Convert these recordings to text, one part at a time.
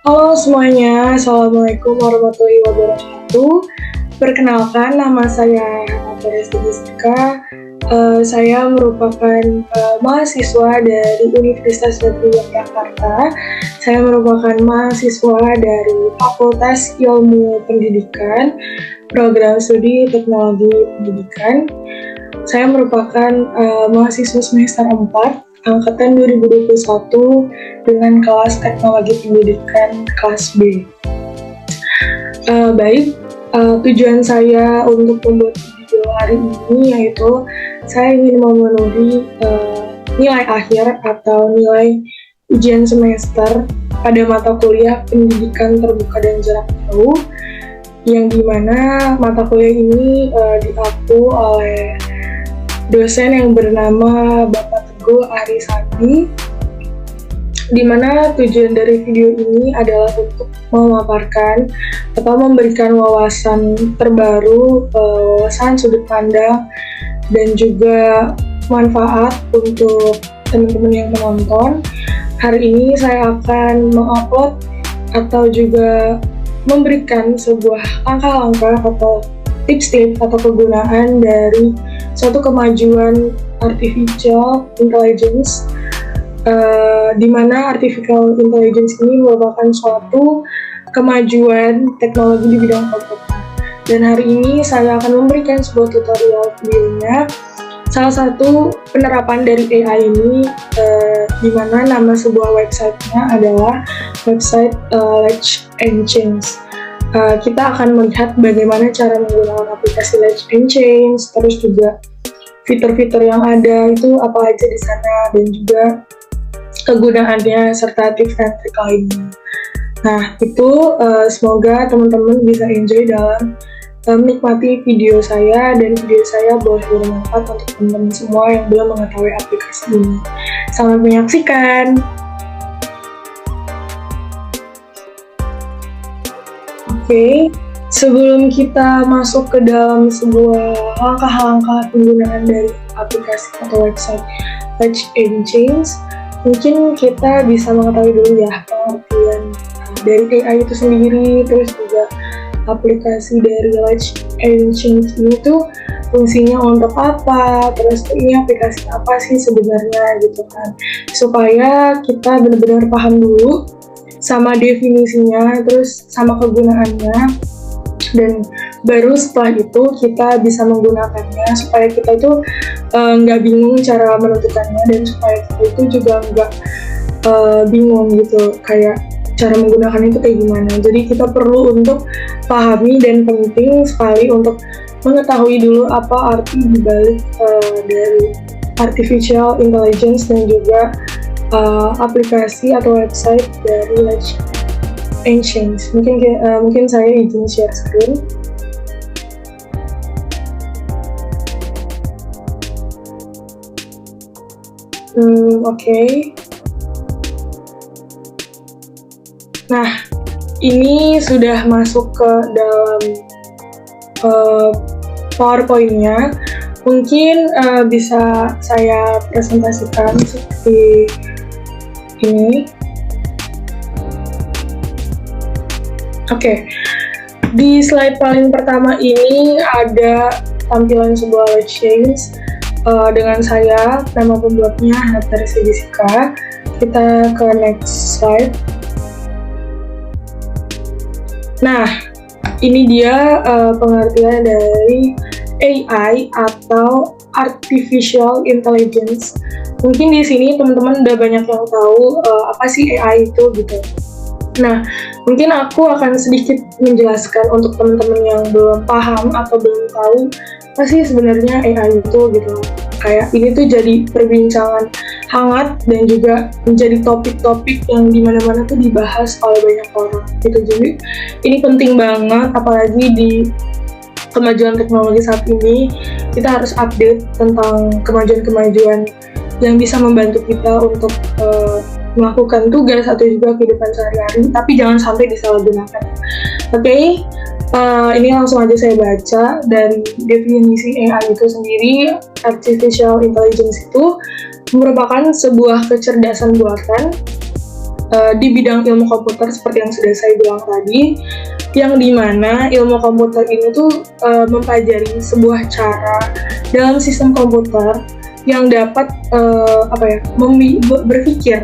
Halo semuanya, Assalamualaikum warahmatullahi wabarakatuh. Perkenalkan, nama saya Hana Terestika. Saya merupakan mahasiswa dari Universitas Negeri Yogyakarta. Saya merupakan mahasiswa dari Fakultas Ilmu Pendidikan, Program Studi Teknologi Pendidikan. Saya merupakan mahasiswa semester 4 angkatan 2021 dengan kelas Teknologi Pendidikan kelas B. Tujuan saya untuk membuat video hari ini yaitu saya ingin memenuhi nilai akhir atau nilai ujian semester pada mata kuliah Pendidikan Terbuka dan Jarak Jauh, yang dimana mata kuliah ini diaku oleh dosen yang bernama Bapak Teguh Arisandi, di mana tujuan dari video ini adalah untuk memaparkan atau memberikan wawasan terbaru, wawasan sudut pandang, dan juga manfaat untuk teman-teman yang menonton. Hari ini saya akan mengupload atau juga memberikan sebuah langkah-langkah atau tips-tips atau kegunaan dari suatu kemajuan artificial intelligence, di mana artificial intelligence ini merupakan suatu kemajuan teknologi di bidang komputer. Dan hari ini saya akan memberikan sebuah tutorial videonya. Salah satu penerapan dari AI ini, di mana nama sebuah websitenya adalah website Let's and Change. Kita akan melihat bagaimana cara menggunakan aplikasi Let's and Change, terus juga fitur-fitur yang ada itu apa aja di sana, dan juga kegunaannya serta tips and trik lainnya. Nah, itu semoga teman-teman bisa enjoy dalam menikmati video saya, dan video saya boleh bermanfaat untuk teman-teman semua yang belum mengetahui aplikasi ini. Selamat menyaksikan. Oke, sebelum kita masuk ke dalam sebuah langkah-langkah penggunaan dari aplikasi atau website Let's and Change, mungkin kita bisa mengetahui dulu ya pengertian dari AI itu sendiri, terus juga aplikasi dari Let's and Change ini tuh fungsinya untuk apa, terus ini aplikasi apa sih sebenarnya gitu kan, supaya kita benar-benar paham dulu sama definisinya, terus sama kegunaannya, dan baru setelah itu kita bisa menggunakannya supaya kita itu nggak bingung cara menentukannya, dan supaya kita itu juga nggak bingung gitu kayak cara menggunakan itu kayak gimana. Jadi kita perlu untuk pahami, dan penting sekali untuk mengetahui dulu apa arti dibalik dari artificial intelligence dan juga aplikasi atau website dari Let's and Change. Mungkin saya izin share screen. Oke. Nah, ini sudah masuk ke dalam PowerPoint-nya. Mungkin bisa saya presentasikan seperti ini. Oke, di slide paling pertama ini ada tampilan sebuah Let's Change dengan saya, nama pembuatnya Hana Terestika. Kita ke next slide. Nah, ini dia pengertian dari AI atau Artificial Intelligence. Mungkin di sini teman-teman udah banyak yang tahu apa sih AI itu gitu. Nah, mungkin aku akan sedikit menjelaskan untuk teman-teman yang belum paham atau belum tahu apa sih sebenarnya AI itu gitu. Kayak ini tuh jadi perbincangan hangat dan juga menjadi topik-topik yang dimana-mana tuh dibahas oleh banyak orang gitu. Jadi ini penting banget, apalagi di kemajuan teknologi saat ini. Kita harus update tentang kemajuan-kemajuan yang bisa membantu kita untuk melakukan tugas atau juga kehidupan sehari-hari, tapi jangan sampai disalahgunakan. Oke, ini langsung aja saya baca dari definisi AI itu sendiri. Artificial Intelligence itu merupakan sebuah kecerdasan buatan di bidang ilmu komputer seperti yang sudah saya bilang tadi, yang dimana ilmu komputer ini tuh mempelajari sebuah cara dalam sistem komputer yang dapat berpikir,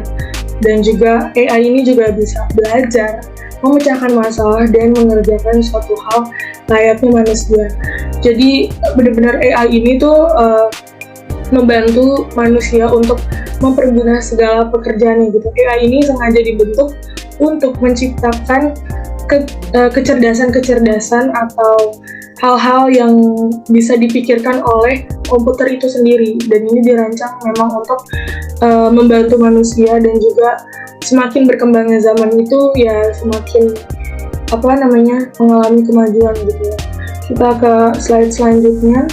dan juga AI ini juga bisa belajar, memecahkan masalah, dan mengerjakan suatu hal layaknya manusia. Jadi benar-benar AI ini tuh membantu manusia untuk mempermudah segala pekerjaannya gitu. AI ini sengaja dibentuk untuk menciptakan kecerdasan atau hal-hal yang bisa dipikirkan oleh komputer itu sendiri, dan ini dirancang memang untuk membantu manusia. Dan juga semakin berkembangnya zaman itu ya semakin mengalami kemajuan gitu ya. Kita ke slide selanjutnya.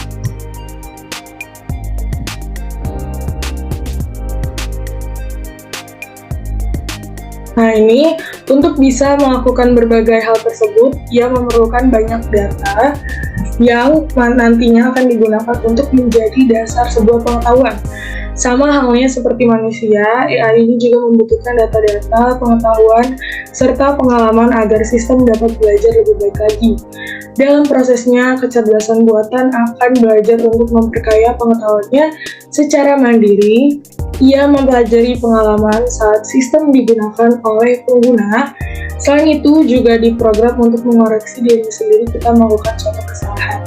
Nah, ini untuk bisa melakukan berbagai hal tersebut, ia memerlukan banyak data yang nantinya akan digunakan untuk menjadi dasar sebuah pengetahuan. Sama halnya seperti manusia, AI ini juga membutuhkan data-data, pengetahuan, serta pengalaman agar sistem dapat belajar lebih baik lagi. Dalam prosesnya, kecerdasan buatan akan belajar untuk memperkaya pengetahuannya secara mandiri. Ia mempelajari pengalaman saat sistem digunakan oleh pengguna. Selain itu, juga diprogram untuk mengoreksi diri sendiri kita melakukan suatu kesalahan.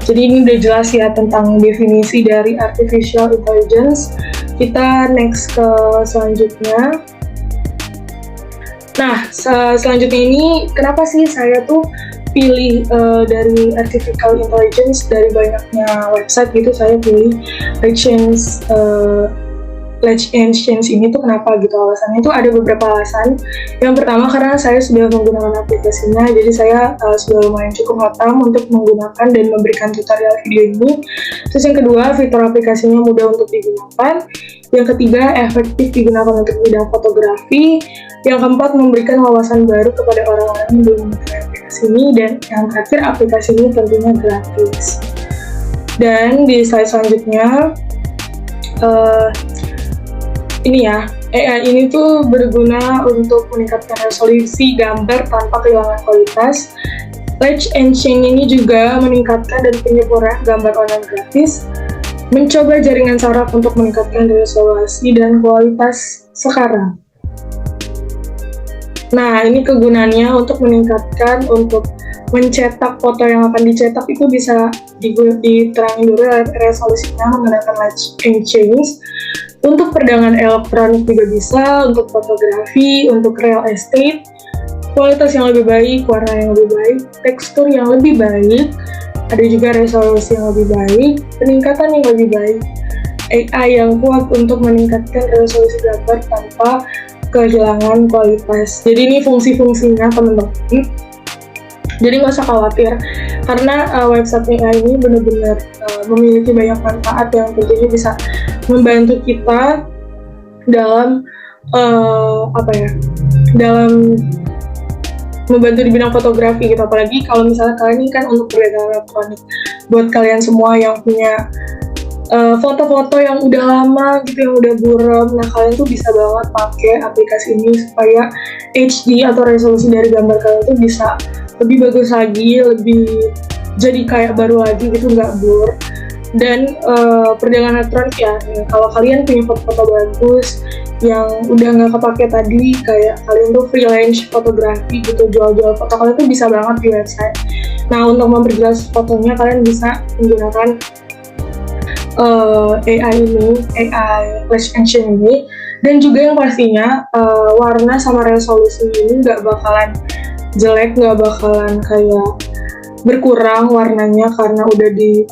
Jadi ini udah jelas ya tentang definisi dari artificial intelligence. Kita next ke selanjutnya. Nah, selanjutnya ini kenapa sih saya tuh pilih dari artificial intelligence dari banyaknya website gitu, saya pilih Let's Change ini tuh kenapa gitu. Alasannya itu ada beberapa alasan. Yang pertama, karena saya sudah menggunakan aplikasinya, jadi saya sudah lumayan cukup hatam untuk menggunakan dan memberikan tutorial video ini. Terus yang kedua, fitur aplikasinya mudah untuk digunakan. Yang ketiga, efektif digunakan untuk bidang fotografi. Yang keempat, memberikan wawasan baru kepada orang-orang yang belum menggunakan aplikasi ini. Dan yang terakhir, aplikasi ini tentunya gratis. Dan di slide selanjutnya, ini ya, AI ini tuh berguna untuk meningkatkan resolusi gambar tanpa kehilangan kualitas. Let's Change ini juga meningkatkan dan penyempurnaan gambar online gratis, mencoba jaringan saraf untuk meningkatkan resolusi dan kualitas sekarang. Nah, ini kegunaannya untuk meningkatkan, untuk mencetak foto yang akan dicetak itu bisa diterangin dulu resolusinya menggunakan Let's Change. Untuk perdagangan elektronik juga bisa, untuk fotografi, untuk real estate, kualitas yang lebih baik, warna yang lebih baik, tekstur yang lebih baik, ada juga resolusi yang lebih baik, peningkatan yang lebih baik, AI yang kuat untuk meningkatkan resolusi gambar tanpa kehilangan kualitas. Jadi ini fungsi-fungsinya teman-teman. Jadi nggak usah khawatir, karena website AI ini benar-benar memiliki banyak manfaat yang tentunya bisa membantu kita dalam dalam membantu di bidang fotografi gitu. Apalagi kalau misalnya kalian ini kan untuk perdagangan elektronik. Buat kalian semua yang punya foto-foto yang udah lama gitu, yang udah buram, nah kalian tuh bisa banget pakai aplikasi ini supaya HD atau resolusi dari gambar kalian tuh bisa lebih bagus lagi, lebih jadi kayak baru lagi gitu, nggak blur. Dan perdagangan elektronik ya, kalau kalian punya foto-foto bagus yang udah nggak kepake tadi, kayak kalian tuh freelance fotografi gitu, jual-jual foto, kalian tuh bisa banget di website. Nah, untuk memperjelas fotonya kalian bisa menggunakan AI ini, AI Let's Change ini. Dan juga yang pastinya warna sama resolusi ini nggak bakalan jelek, nggak bakalan kayak berkurang warnanya karena udah di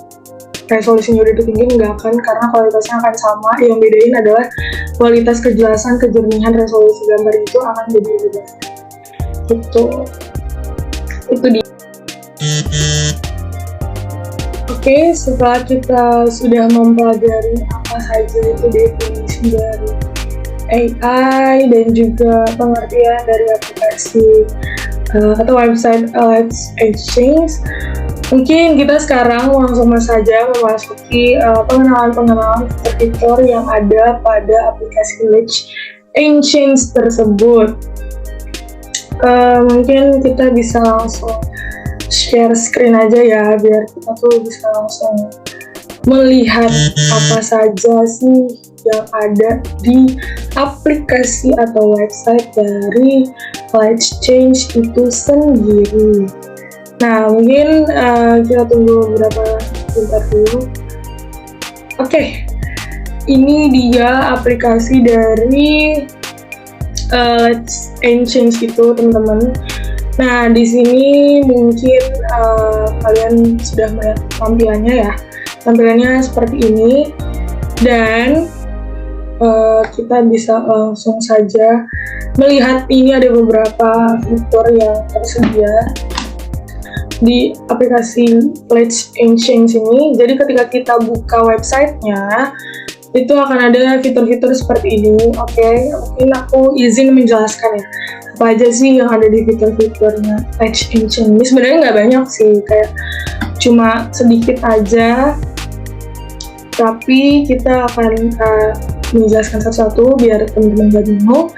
resolusinya udah tinggi, nggak akan, karena kualitasnya akan sama. Yang bedain adalah kualitas kejelasan, kejernihan resolusi gambar itu akan jadi lebih baik. Itu dia. Oke, setelah kita sudah mempelajari apa saja itu definisi dari AI dan juga pengertian dari aplikasi atau website Let's Change, mungkin kita sekarang langsung saja memasuki pengenalan fitur yang ada pada aplikasi Let's Engines tersebut. Mungkin kita bisa langsung share screen aja ya, biar kita tuh bisa langsung melihat apa saja sih yang ada di aplikasi atau website dari Let's Change itu sendiri. Nah, mungkin kita tunggu beberapa sebentar dulu. Oke, ini dia aplikasi dari Let's Change itu, teman-teman. Nah, di sini mungkin kalian sudah melihat tampilannya ya. Tampilannya seperti ini, dan kita bisa langsung saja melihat ini ada beberapa fitur yang tersedia di aplikasi Let's Change ini. Jadi ketika kita buka websitenya, itu akan ada fitur-fitur seperti ini. Oke, mungkin aku izin menjelaskan ya, apa aja sih yang ada di fitur-fiturnya Let's Change ini. Sebenarnya nggak banyak sih, kayak cuma sedikit aja, tapi kita akan menjelaskan satu-satu biar teman-teman gak bingung.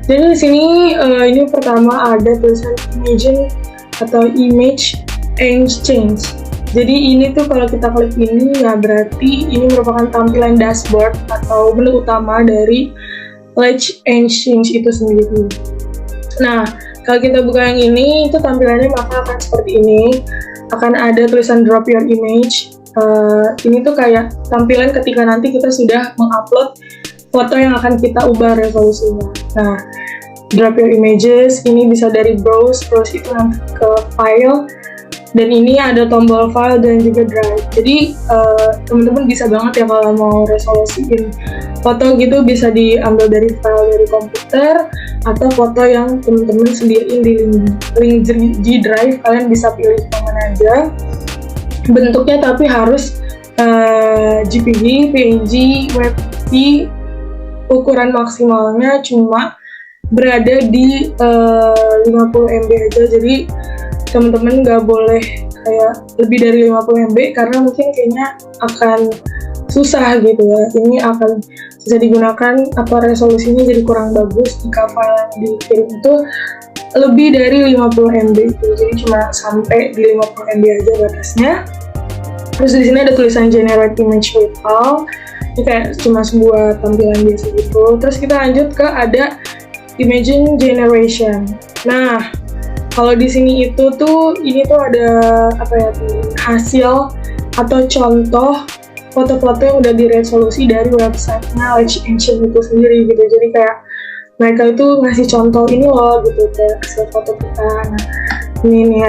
Jadi di sini ini pertama ada tulisan image exchange. Jadi ini tuh kalau kita klik ini ya berarti ini merupakan tampilan dashboard atau menu utama dari Let's Change itu sendiri. Nah, kalau kita buka yang ini itu tampilannya maka akan seperti ini. Akan ada tulisan drop your image. Ini tuh kayak tampilan ketika nanti kita sudah mengupload foto yang akan kita ubah resolusinya. Nah, drop your images ini bisa dari browse itu nanti ke file, dan ini ada tombol file dan juga drive. Jadi teman-teman bisa banget ya kalau mau resolusiin foto gitu, bisa diambil dari file dari komputer atau foto yang teman-teman sediain di link G Drive. Kalian bisa pilih yang mana aja bentuknya, tapi harus JPG, PNG, WebP. Ukuran maksimalnya cuma berada di 50 MB aja. Jadi teman-teman nggak boleh kayak lebih dari 50 MB karena mungkin kayaknya akan susah gitu ya. Ini akan bisa digunakan atau resolusinya jadi kurang bagus jika file yang dikirim itu lebih dari 50 MB itu. Jadi cuma sampai di 50 MB aja batasnya. Terus di sini ada tulisan generate image with all. Ini kayak cuma sebuah tampilan biasa gitu. Terus kita lanjut ke ada image generation. Nah, kalau di sini itu tuh ini tuh ada apa ya, hasil atau contoh foto-foto yang udah diresolusi dari websitenya Let's Change itu sendiri gitu. Jadi kayak mereka itu ngasih contoh ini loh gitu, kayak hasil foto kita. Nah, ini nih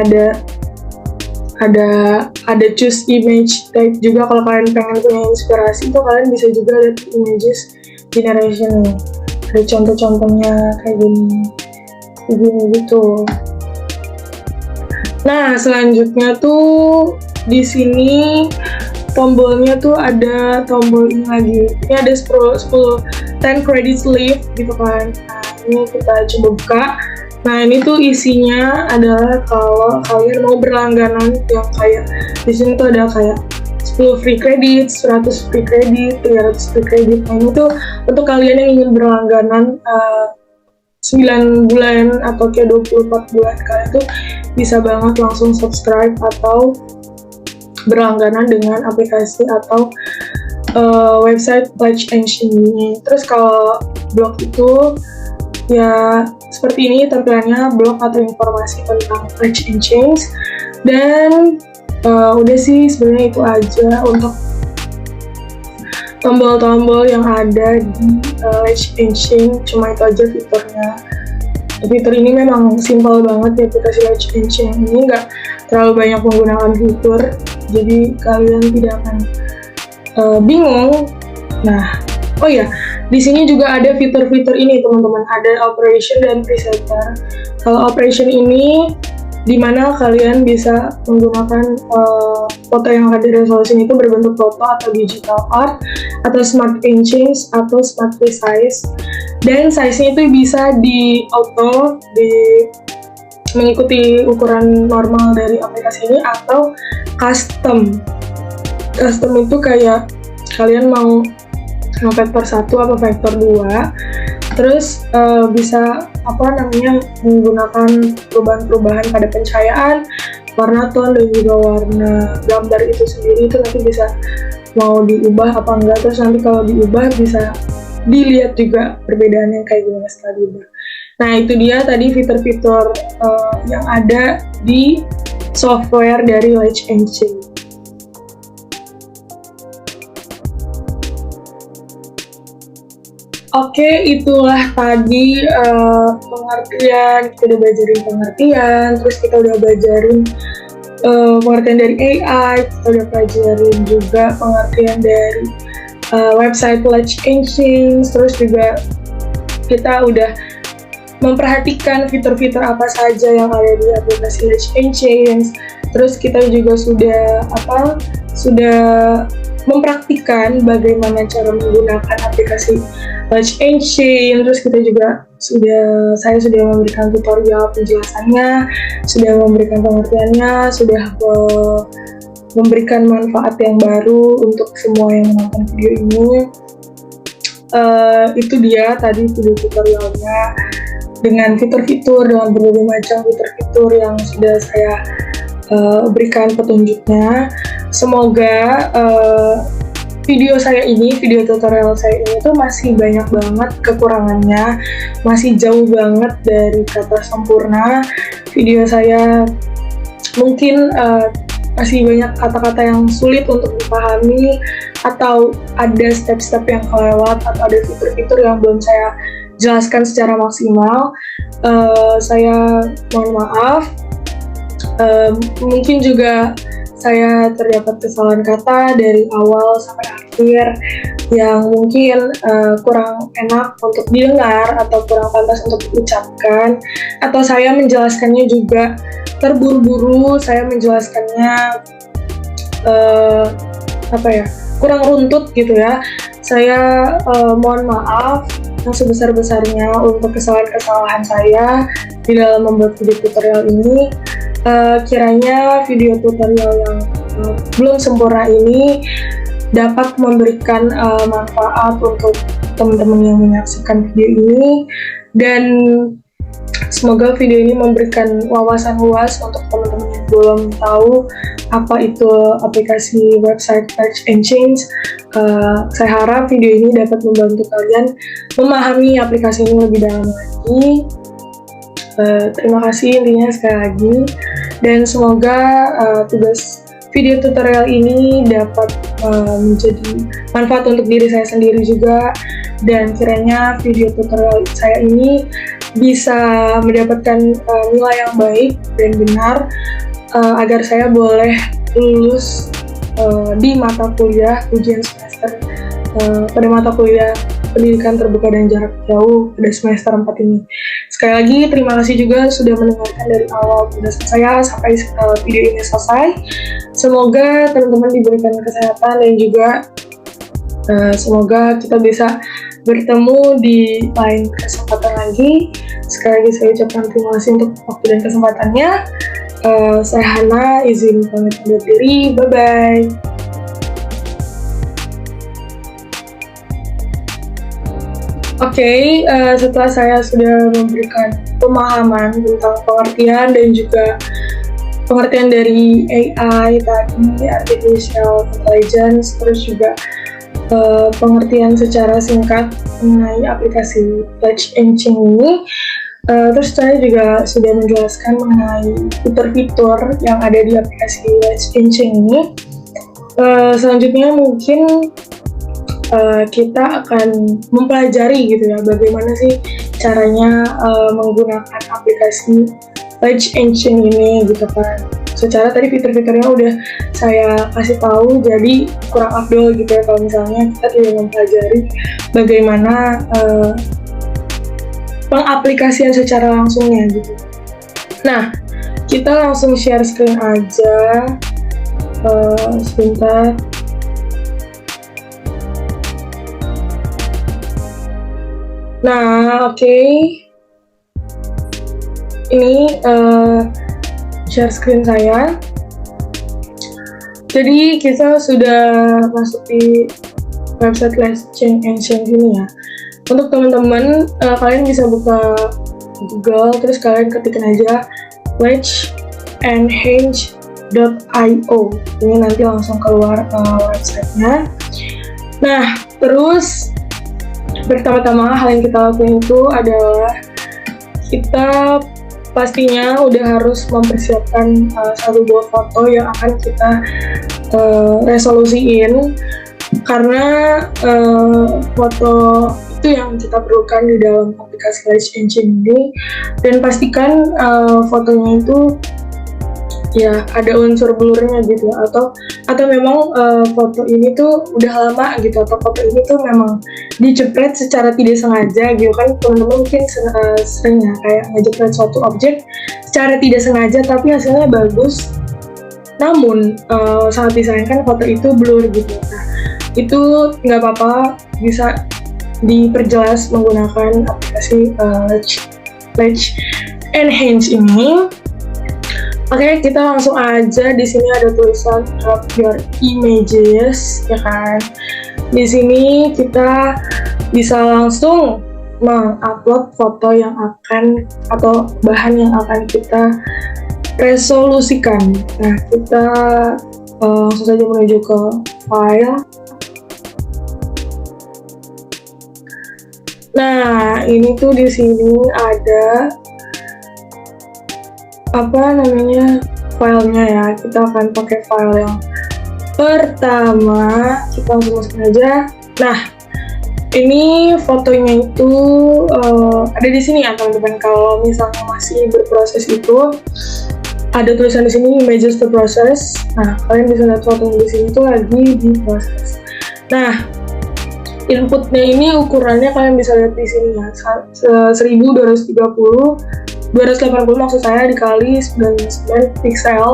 ada choose image type juga. Kalau kalian pengen punya inspirasi tuh kalian bisa juga lihat images generation nih. Ada contoh-contohnya kayak gini gitu. Nah, selanjutnya tuh di sini tombolnya tuh ada tombol ini lagi. Ini ada 10 credits left gitu kan. Nah, ini kita coba buka. Nah, ini tuh isinya adalah kalau kalian mau berlangganan yang kayak di sini tuh ada kayak 10 free credit, 100 free credit, 300 free credit. Nah, ini tuh untuk kalian yang ingin berlangganan 9 bulan atau kayak 24 bulan, kalian tuh bisa banget langsung subscribe atau berlangganan dengan aplikasi atau website Let's Change ini. Terus kalau blog itu ya seperti ini tampilannya, blog atau informasi tentang Let's Change. Dan udah sih sebenarnya itu aja untuk tombol-tombol yang ada di Let's Change. Cuma itu aja fiturnya. Fitur ini memang simpel banget ya, aplikasi Let's Change ini nggak terlalu banyak menggunakan fitur, jadi kalian tidak akan bingung. Nah, oh ya, di sini juga ada fitur-fitur ini teman-teman, ada operation dan presenter. Kalau operation ini dimana kalian bisa menggunakan foto yang akan diresolusi itu berbentuk foto atau digital art atau smart inches atau smart resize, dan size-nya itu bisa di auto mengikuti ukuran normal dari aplikasi ini atau custom itu kayak kalian mau vektor 1 apa vektor 2. Terus bisa menggunakan perubahan-perubahan pada pencahayaan, warna tone dan juga warna gambar itu sendiri, itu nanti bisa mau diubah apa enggak. Terus nanti kalau diubah bisa dilihat juga perbedaannya kayak gimana setelah diubah. Nah, itu dia tadi fitur-fitur yang ada di software dari Light Engine. Oke, itulah tadi pengertian. Kita udah belajarin pengertian, terus kita udah belajarin pengertian dari AI, kita udah pelajarin juga pengertian dari website Light Engine, terus juga kita udah memperhatikan fitur-fitur apa saja yang ada di aplikasi Light Engine. Terus kita juga sudah mempraktikkan bagaimana cara menggunakan aplikasi Light Engine. Terus kita juga saya sudah memberikan tutorial penjelasannya, sudah memberikan pengertiannya, sudah memberikan manfaat yang baru untuk semua yang menonton video ini. Itu dia tadi video tutorialnya dengan fitur-fitur, dengan berbagai macam fitur-fitur yang sudah saya berikan petunjuknya. Semoga video tutorial saya ini tuh masih banyak banget kekurangannya, masih jauh banget dari kata sempurna. Video saya mungkin masih banyak kata-kata yang sulit untuk dipahami, atau ada step-step yang kelewat, atau ada fitur-fitur yang belum saya jelaskan secara maksimal. Saya mohon maaf. Mungkin juga saya terdapat kesalahan kata dari awal sampai akhir yang mungkin kurang enak untuk didengar atau kurang pantas untuk diucapkan, atau saya menjelaskannya juga terburu-buru, saya menjelaskannya kurang runtut gitu ya. Saya mohon maaf yang sebesar-besarnya untuk kesalahan-kesalahan saya di dalam membuat video tutorial ini. Kiranya video tutorial yang belum sempurna ini dapat memberikan manfaat untuk teman-teman yang menyaksikan video ini, dan semoga video ini memberikan wawasan luas untuk teman-teman yang belum tahu apa itu aplikasi website Light Engine. Saya harap video ini dapat membantu kalian memahami aplikasi ini lebih dalam lagi. Terima kasih intinya sekali lagi, dan semoga tugas video tutorial ini dapat menjadi manfaat untuk diri saya sendiri juga, dan kiranya video tutorial saya ini bisa mendapatkan nilai yang baik dan benar agar saya boleh lulus di mata kuliah ujian semester pada mata kuliah pendidikan terbuka dan jarak jauh pada semester 4 ini. Sekali lagi terima kasih juga sudah mendengarkan dari awal penjelasan saya sampai video ini selesai. Semoga teman-teman diberikan kesehatan, dan juga semoga kita bisa bertemu di lain kesempatan lagi. Sekali lagi saya ucapkan terima kasih untuk waktu dan kesempatannya. Saya Hana, izin pamit undur diri. Bye-bye. Oke, setelah saya sudah memberikan pemahaman tentang pengertian dan juga pengertian dari AI tadi, Artificial Intelligence, terus juga pengertian secara singkat mengenai aplikasi Light Engine ini, terus saya juga sudah menjelaskan mengenai fitur-fitur yang ada di aplikasi Light Engine ini. Selanjutnya mungkin kita akan mempelajari gitu ya, bagaimana sih caranya menggunakan aplikasi Light Engine ini gitu kan. Secara tadi fitur-fiturnya udah saya kasih tahu, jadi kurang afdol gitu ya kalau misalnya kita tidak mempelajari bagaimana pengaplikasian secara langsungnya gitu. Nah, kita langsung share screen aja. Sebentar. Nah, oke. Ini share screen saya. Jadi kita sudah masuk di website Light Engine ini ya. Untuk teman-teman, kalian bisa buka Google, terus kalian ketikin aja letchenhange.io. Ini nanti langsung keluar websitenya. Nah, terus pertama-tama hal yang kita lakuin itu adalah kita pastinya udah harus mempersiapkan satu buah foto yang akan kita resolusiin, karena foto itu yang kita perlukan di dalam aplikasi Let's Engine ini. Dan pastikan fotonya itu ya ada unsur blurnya gitu, atau memang foto ini tuh udah lama gitu, atau foto ini tuh memang dijepret secara tidak sengaja gitu kan. Teman-teman mungkin sering ya kayak ngejepret suatu objek secara tidak sengaja tapi hasilnya bagus, namun sangat disayangkan foto itu blur gitu. Nah, itu nggak apa-apa, bisa diperjelas menggunakan aplikasi Let's Enhance ini. Oke, kita langsung aja. Di sini ada tulisan drop your images, ya kan? Di sini kita bisa langsung mengupload foto yang akan atau bahan yang akan kita resolusikan. Nah, kita langsung saja menuju ke file. Nah, ini tuh di sini ada filenya ya. Kita akan pakai file yang pertama. Kita langsung masukin aja. Nah, ini fotonya itu ada di sini ya teman-teman. Kalau misalnya masih berproses itu ada tulisan di sini images to process. Nah, kalian bisa lihat foto di sini tuh lagi diproses. Nah, inputnya ini ukurannya kalian bisa lihat di sini ya, 280 maksud saya dikali 99 pixel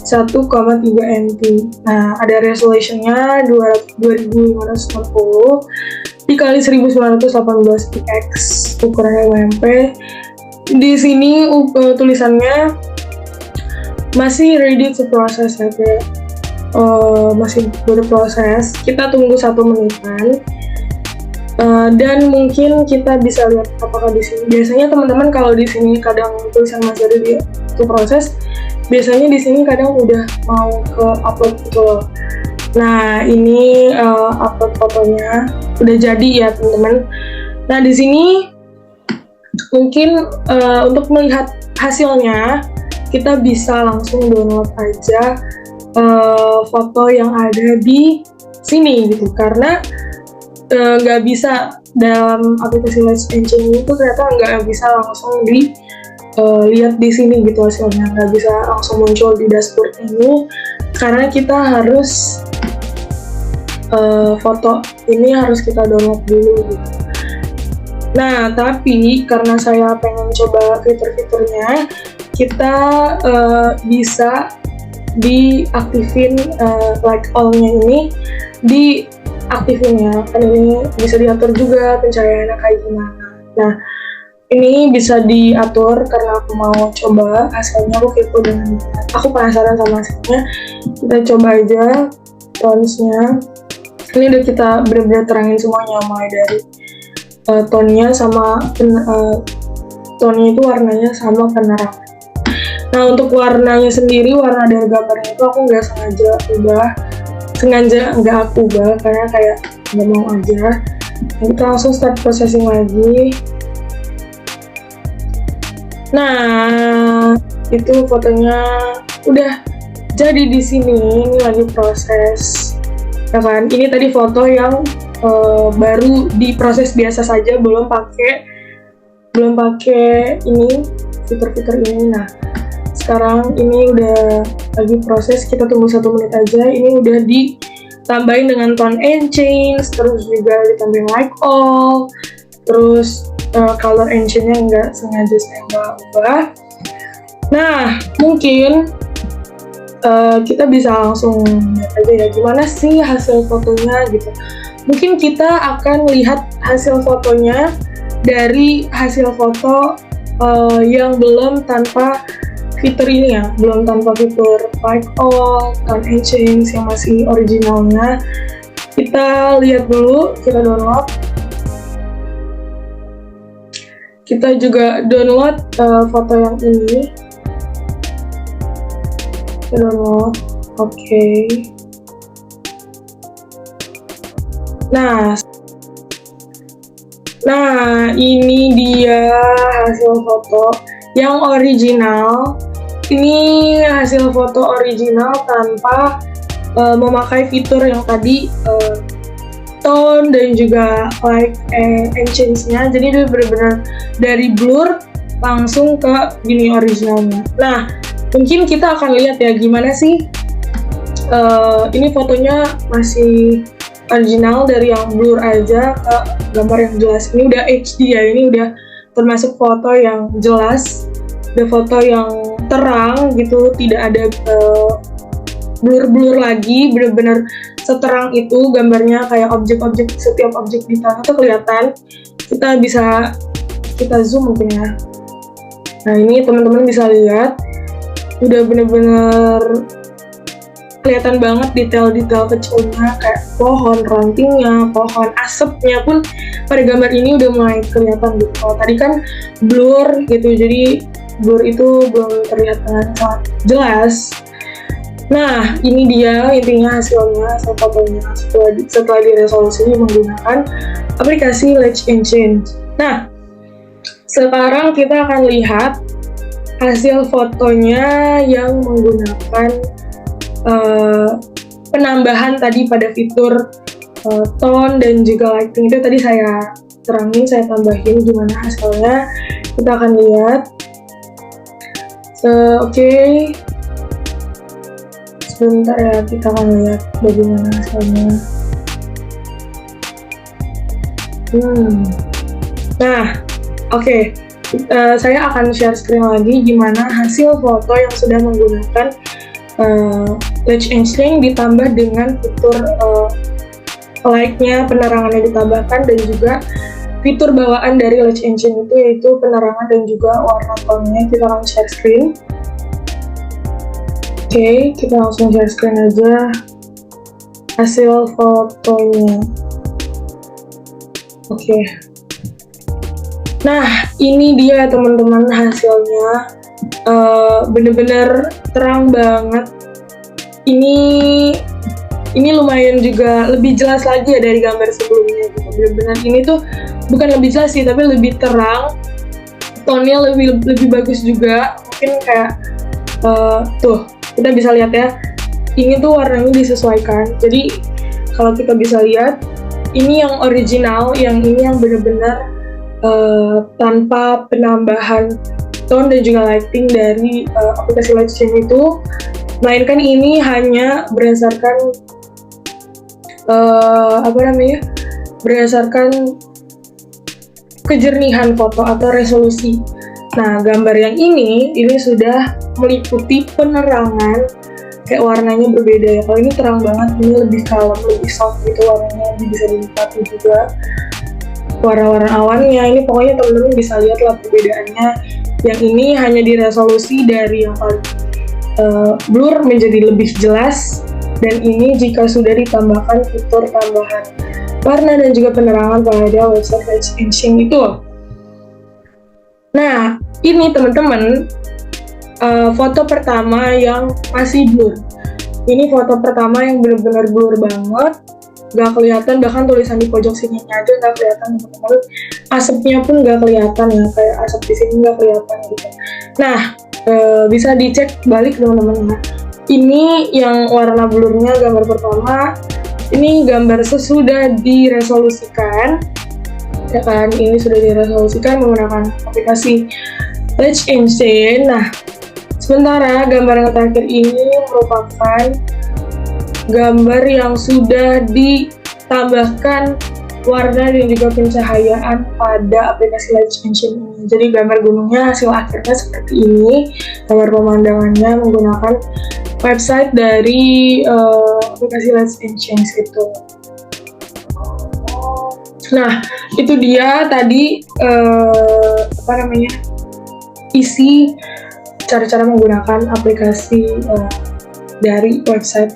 1,3 nt. Nah, ada resolutionnya 2560 dikali 1918 px, ukurannya UMP. Di sini tulisannya masih ready to process ya, kayak masih berproses. Kita tunggu 1 menitan. Dan mungkin kita bisa lihat apakah di sini. Biasanya teman-teman kalau di sini kadang tulisan masih ada di proses, biasanya di sini kadang udah mau ke upload gitu loh. Nah, ini upload fotonya udah jadi ya teman-teman. Nah, di sini mungkin untuk melihat hasilnya kita bisa langsung download aja foto yang ada di sini gitu, karena nggak bisa dalam aplikasi Let's Engine itu ternyata nggak bisa langsung lihat di sini gitu hasilnya, nggak bisa langsung muncul di dashboard ini, karena kita harus foto ini harus kita download dulu gitu. Nah, tapi karena saya pengen coba fitur-fiturnya, kita bisa diaktifin like all-nya ini diaktifin ya, kan ini bisa diatur juga pencahayaannya kayak gimana. Nah, ini bisa diatur karena aku mau coba hasilnya, aku kepo dengan aku penasaran sama hasilnya. Kita coba aja tones-nya. Ini udah kita benar-benar terangin semuanya, mulai dari tone-nya sama tone-nya itu warnanya sama penerangan. Nah, untuk warnanya sendiri, warna dari gambarnya itu aku nggak aku ubah karena kayak nggak mau aja. Nah, kita langsung start processing lagi. Nah, itu fotonya udah jadi di sini. Ini lagi proses, ya kan? Ini tadi foto yang baru diproses biasa saja, belum pakai ini fitur-fitur ini. Nah, sekarang ini udah lagi proses, kita tunggu 1 menit aja. Ini udah ditambahin dengan tone and change, terus juga ditambahin like all, terus color and change-nya nggak sengaja saya nggak ubah. Nah, mungkin kita bisa langsung lihat aja ya gimana sih hasil fotonya gitu. Mungkin kita akan lihat hasil fotonya dari hasil foto yang belum tanpa fitur ini ya, belum tanpa fitur like all, tone and change yang masih originalnya. Kita lihat dulu, kita download. kita juga download foto yang ini. Kita download, oke. Nah, ini dia hasil foto yang original. Ini hasil foto original tanpa memakai fitur yang tadi tone dan juga light and change-nya. Jadi dia benar-benar dari blur langsung ke gini originalnya. Nah, mungkin kita akan lihat ya gimana sih ini fotonya masih original dari yang blur aja ke gambar yang jelas. Ini udah HD ya, ini udah termasuk foto yang jelas, udah foto yang terang gitu, tidak ada blur-blur lagi, bener-bener seterang itu gambarnya, kayak objek-objek, setiap objek di tanah tuh kelihatan. Kita zoom mungkin ya. Nah, ini teman-teman bisa lihat udah bener-bener kelihatan banget detail-detail kecilnya, kayak pohon, rantingnya, pohon, asapnya pun pada gambar ini udah mulai kelihatan gitu. Kalau tadi kan blur gitu, jadi blur itu belum terlihat dengan sangat jelas. Nah, ini dia intinya hasil fotonya setelah diresolusi menggunakan aplikasi Let's Change. Nah, sekarang kita akan lihat hasil fotonya yang menggunakan penambahan tadi pada fitur tone dan juga lighting. Itu tadi saya terangin, saya tambahin gimana hasilnya. Kita akan lihat. Oke. Sebentar ya, kita akan lihat bagaimana hasilnya. Nah, oke. Saya akan share screen lagi gimana hasil foto yang sudah menggunakan Let's Change ditambah dengan fitur light-nya, penerangannya ditambahkan, dan juga fitur bawaan dari Let's Change itu yaitu penerangan dan juga warna tone-nya. Kita akan share screen. Oke, kita langsung share screen aja hasil fotonya. Oke. Nah, ini dia teman-teman hasilnya. Bener-bener terang banget. Ini lumayan juga lebih jelas lagi ya dari gambar sebelumnya gitu. Bener-bener ini tuh bukan lebih jelas sih, tapi lebih terang, tone-nya lebih bagus juga. Mungkin kayak tuh kita bisa lihat ya, ini tuh warnanya disesuaikan. Jadi kalau kita bisa lihat, ini yang original, yang ini yang bener-bener tanpa penambahan tone dan juga lighting dari aplikasi Let's Change itu, melainkan ini hanya berdasarkan berdasarkan kejernihan foto atau resolusi. Nah, gambar yang ini sudah meliputi penerangan, kayak warnanya berbeda ya. Kalau ini terang banget, ini lebih kalem, lebih soft gitu warnanya, bisa dinikmati juga warna-warna awannya. Ini pokoknya teman-teman bisa lihat lah perbedaannya. Yang ini hanya diresolusi dari yang paling blur menjadi lebih jelas, dan ini jika sudah ditambahkan fitur tambahan warna dan juga penerangan pada website Let's Change itu. Nah, ini teman-teman foto pertama yang masih blur. Ini foto pertama yang benar-benar blur banget, gak kelihatan, bahkan tulisan di pojok sininya aja gak kelihatan teman-teman. Asapnya pun gak kelihatan ya, kayak asap di sini gak kelihatan gitu. Nah, bisa dicek balik teman-teman ya. Ini yang warna blurnya gambar pertama, ini gambar sesudah diresolusikan ya kan, ini sudah diresolusikan menggunakan aplikasi Let's Change. Nah, sementara gambar yang terakhir ini merupakan gambar yang sudah ditambahkan warna dan juga pencahayaan pada aplikasi Let's Change ini. Jadi gambar gunungnya hasil akhirnya seperti ini, gambar pemandangannya menggunakan website dari aplikasi Let's Change itu. Nah, itu dia tadi isi cara-cara menggunakan aplikasi dari website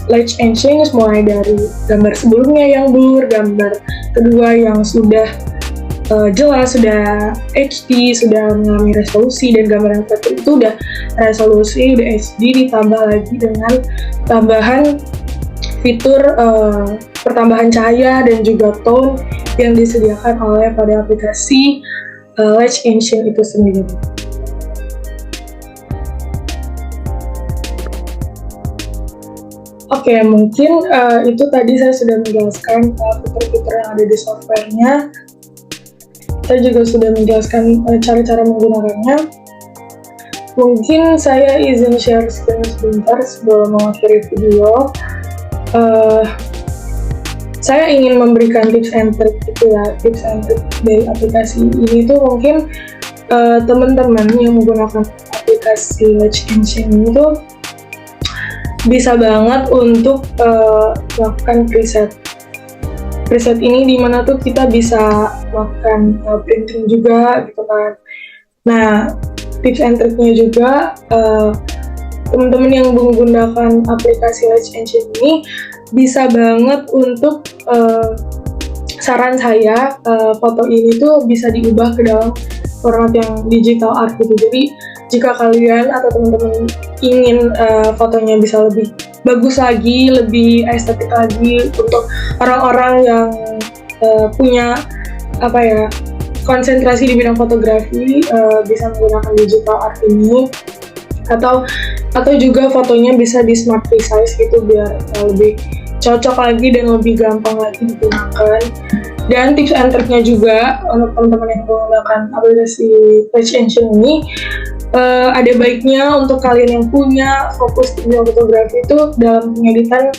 Let's Change, mulai dari gambar sebelumnya yang blur, gambar kedua yang sudah jelas, sudah HD, sudah mengalami resolusi, dan gambar yang terkini itu udah resolusi, udah HD, ditambah lagi dengan tambahan fitur pertambahan cahaya dan juga tone yang disediakan oleh pada aplikasi Lash Engine itu sendiri. Oke, mungkin itu tadi saya sudah menjelaskan fitur-fitur yang ada di softwarenya. Saya juga sudah menjelaskan cara-cara menggunakannya. Mungkin saya izin share screen sebentar sebelum mengakhiri video. Saya ingin memberikan tips and trick gitu ya, tips and trick dari aplikasi ini tuh mungkin teman-teman yang menggunakan aplikasi Lash Engine ini tuh bisa banget untuk melakukan preset. Preset ini dimana tuh kita bisa melakukan printing juga gitu kan. Nah, tips and triknya juga teman-teman yang menggunakan aplikasi Lash Engine ini bisa banget untuk saran saya, foto ini tuh bisa diubah ke dalam format yang digital art gitu. Jadi jika kalian atau teman-teman ingin fotonya bisa lebih bagus lagi, lebih estetik lagi untuk orang-orang yang punya konsentrasi di bidang fotografi, bisa menggunakan digital art ini, atau juga fotonya bisa di smart resize gitu biar lebih cocok lagi dan lebih gampang lagi digunakan. Dan tips and triknya juga untuk teman-teman yang menggunakan aplikasi Lash Engine ini, ada baiknya untuk kalian yang punya fokus di bidang fotografi itu dalam pengeditan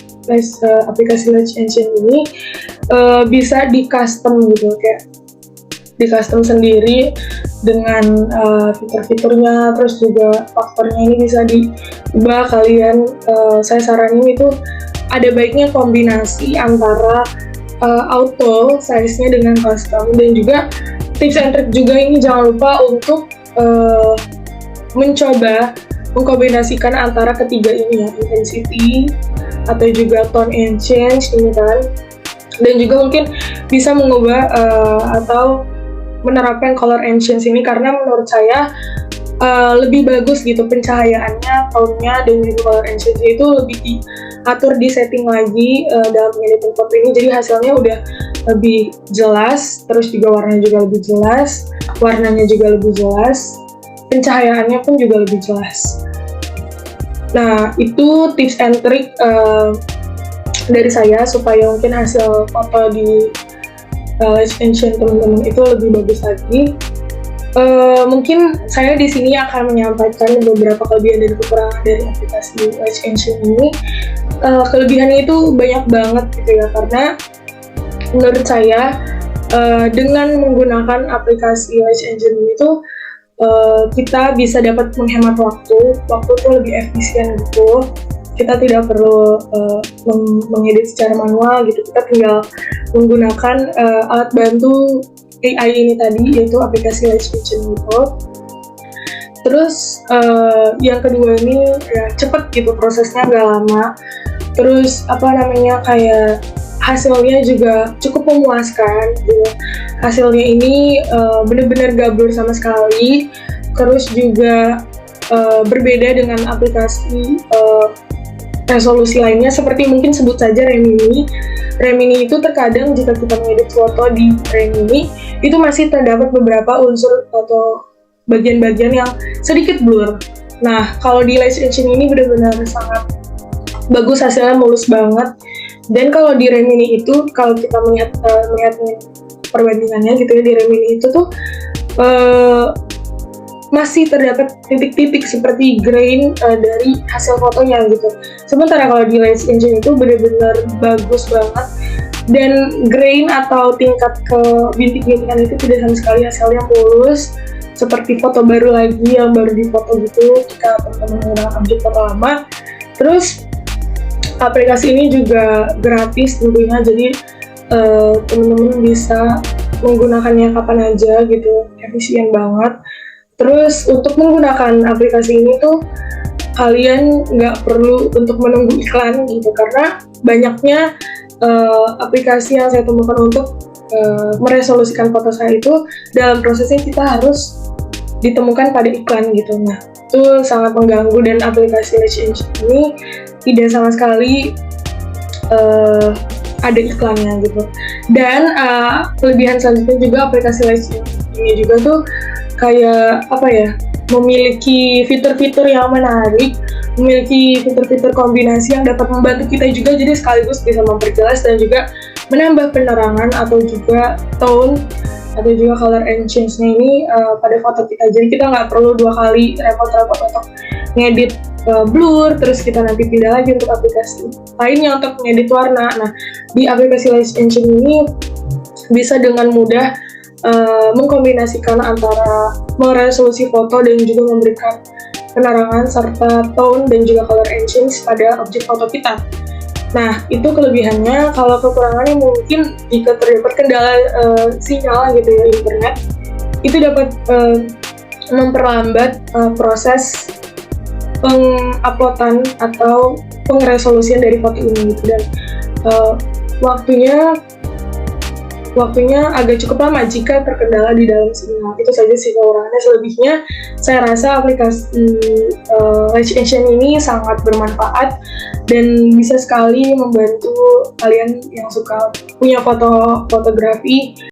aplikasi Lash Engine ini bisa di custom gitu, kayak di custom sendiri dengan fitur-fiturnya, terus juga faktornya ini bisa diubah kalian. Saya saranin itu ada baiknya kombinasi antara auto size-nya dengan custom, dan juga tips and trick juga ini jangan lupa untuk mencoba mengkombinasikan antara ketiga ini ya, intensity atau juga tone and change ini kan, dan juga mungkin bisa mengubah atau menerapkan color and change ini, karena menurut saya lebih bagus gitu pencahayaannya, tone-nya, dan juga color and change itu lebih diatur di setting lagi dalam mengedit foto ini, jadi hasilnya udah lebih jelas, terus juga warnanya juga lebih jelas, warnanya juga lebih jelas, pencahayaannya pun juga lebih jelas. Nah, itu tips and trick dari saya supaya mungkin hasil foto di Lash Engine teman-teman itu lebih bagus lagi. Mungkin saya di sini akan menyampaikan beberapa kelebihan dan kekurangan dari aplikasi Lash Engine ini. Kelebihannya itu banyak banget gitu ya, karena menurut saya dengan menggunakan aplikasi Lash Engine itu kita bisa dapat menghemat waktu itu lebih efisien gitu. Kita tidak perlu mengedit secara manual gitu, kita tinggal menggunakan alat bantu AI ini tadi, yaitu aplikasi Lash Engine gitu. Terus yang kedua ini ya cepet gitu, prosesnya nggak lama. Terus kayak hasilnya juga cukup memuaskan gitu. Hasilnya ini benar-benar gak blur sama sekali. Terus juga berbeda dengan aplikasi resolusi lainnya, seperti mungkin sebut saja Remini. Remini itu terkadang jika kita mengedit foto di Remini itu masih terdapat beberapa unsur atau bagian-bagian yang sedikit blur. Nah, kalau di Lash Engine ini benar-benar sangat bagus, hasilnya mulus banget. Dan kalau di Remini itu, kalau kita melihat perbandingannya gitu ya, di Remini itu tuh masih terdapat titik-titik seperti grain dari hasil fotonya gitu. Sementara kalau di Lash Engine itu benar-benar bagus banget, dan grain atau tingkat ke bintik-bintikan itu tidak sama sekali, hasilnya mulus seperti foto baru lagi yang baru difoto gitu jika teman-teman menggunakan objek foto lama. Terus aplikasi ini juga gratis tentunya, jadi teman-teman bisa menggunakannya kapan aja gitu, efisien banget. Terus untuk menggunakan aplikasi ini tuh kalian nggak perlu untuk menunggu iklan gitu, karena banyaknya aplikasi yang saya temukan untuk meresolusikan foto saya itu dalam prosesnya kita harus ditemukan pada iklan gitu. Nah, itu sangat mengganggu dan aplikasi Lash Engine ini tidak sama sekali ada iklannya gitu. Dan kelebihan selanjutnya juga aplikasi Lash Engine ini juga tuh kayak apa ya, memiliki fitur-fitur yang menarik, memiliki fitur-fitur kombinasi yang dapat membantu kita juga, jadi sekaligus bisa memperjelas dan juga menambah penerangan atau juga tone atau juga color and change-nya ini pada foto kita. Jadi kita nggak perlu 2 kali repot-repot untuk ngedit blur, terus kita nanti pindah lagi untuk aplikasi lainnya untuk ngedit warna. Nah, di aplikasi Lash Engine ini bisa dengan mudah mengkombinasikan antara meresolusi foto dan juga memberikan penerangan serta tone dan juga color and change pada objek foto kita. Nah, itu kelebihannya. Kalau kekurangannya mungkin jika terdapat kendala sinyal gitu ya, internet, itu dapat memperlambat proses penguploadan atau pengresolusian dari foto ini gitu. Dan waktunya agak cukup lama jika terkendala di dalam sinyal. Itu saja sih kekurangannya. Selebihnya saya rasa aplikasi Lash Engine ini sangat bermanfaat dan bisa sekali membantu kalian yang suka punya fotografi